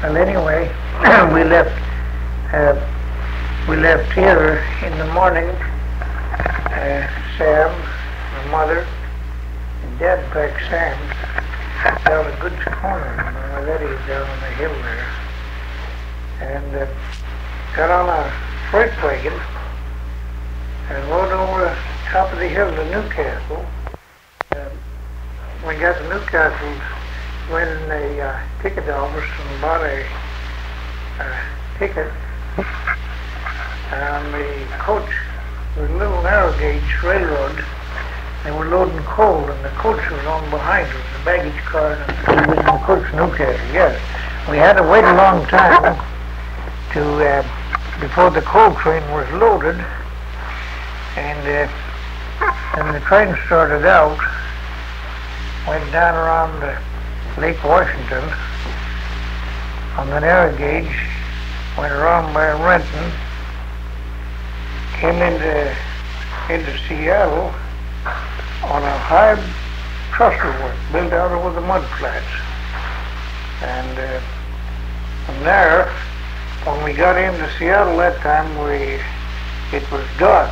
Well, anyway, we left. Uh, we left here in the morning. Sam, my mother, and Dad packed Sam down a good corner. My daddy's down on the hill there, and got on a freight wagon and rode over the top of the hill to Newcastle. When we got to Newcastle, went in a ticket office and bought a ticket. And the coach was a little narrow gauge railroad. They were loading coal, and the coach was on behind us, the baggage car, and the coach Newcastle. Yes, we had to wait a long time to before the coal train was loaded, and the train started out, went down around Lake Washington on the narrow gauge, went around by Renton, came into Seattle on a high trestle work built out over the mud flats. And from there, when we got into Seattle that time, it was dark,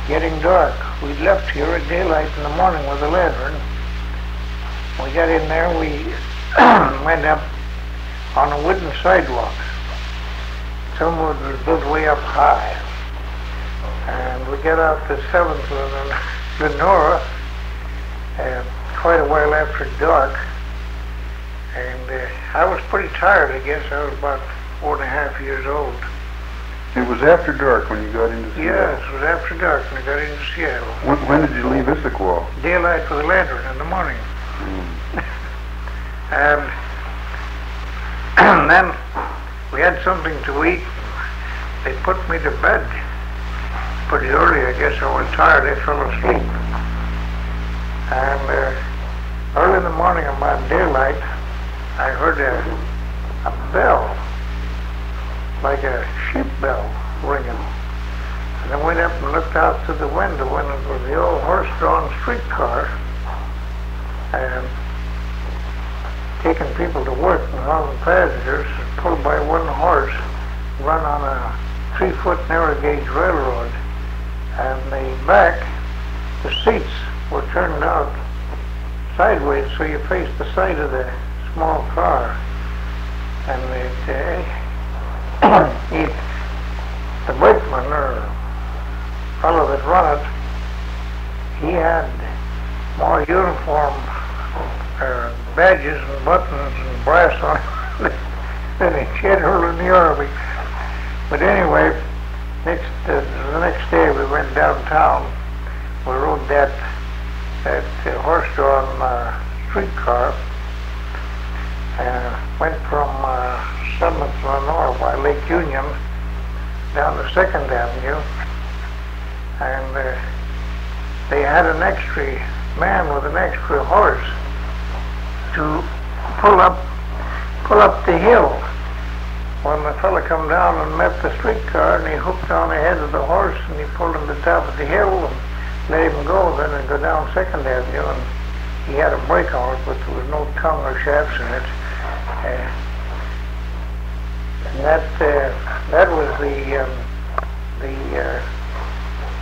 getting dark. We left here at daylight in the morning with a lantern. We got in there, we went up on a wooden sidewalk. Some of it was built way up high. And we got out to 7th and Lenora quite a while after dark. And I was pretty tired, I guess. I was about 4.5 years old. It was after dark when you got into Seattle? Yes, it was after dark when I got into Seattle. When did you leave Issaquah? Daylight with a lantern in the morning. And then we had something to eat. They put me to bed pretty early. I guess I was tired. I fell asleep. And early in the morning, about daylight, I heard a bell, like a sheep bell, ringing. And I went up and looked out through the window, and it was the old horse-drawn streetcar, and taking people to work, and all the passengers pulled by one horse, run on a 3-foot narrow gauge railroad. And the back, the seats were turned out sideways so you faced the side of the small car. And the brakeman, or fellow that run it, he had more uniform badges and buttons and brass on it than a general in the army. But anyway, the next day we went downtown. We rode that horse-drawn streetcar and went from 7th Lenore by Lake Union down to 2nd Avenue, and they had an extra man with an extra horse to pull up the hill. When the fellow come down and met the streetcar, and he hooked on the head of the horse, and he pulled him to the top of the hill and let him go, then and go down 2nd Avenue, and he had a brake on it, but there was no tongue or shafts in it. And that was the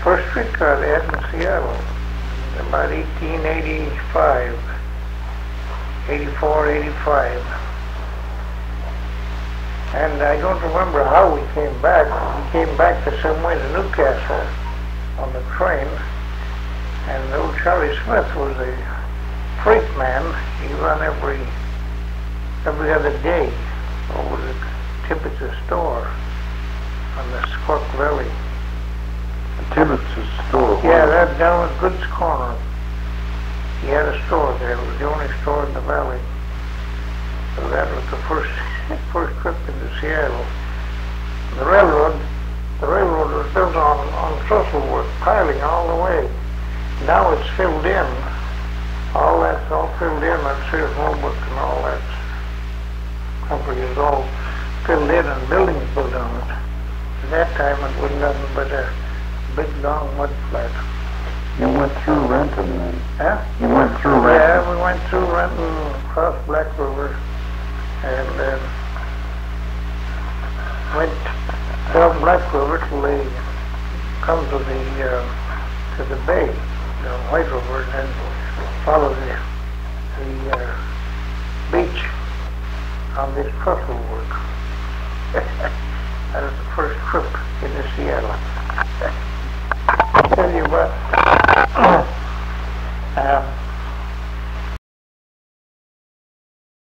first streetcar they had in Seattle, about 1885, 84, 85. And I don't remember how we came back. We came back the same way to Newcastle on the train. And old Charlie Smith was a freight man. He ran every other day over to Tibbetts' store on the Squawk Valley. Tibbetts' store? Yeah, that down at Goods Corner. He had a store there. It was the only store in the valley. So that was the first trip into Seattle. The railroad was built on trestle work, piling all the way. Now it's filled in. All that's all filled in. That Sears Roebuck and all that company is all filled in and buildings built on it. At that time it was nothing but a big long mud flat. You went through Renton then? Huh? You went through Renton? Yeah, we went through Renton, across Black River, and down to the bay, the White River, and then follow the beach on this trestle work. That was the first trip into Seattle. Tell you what,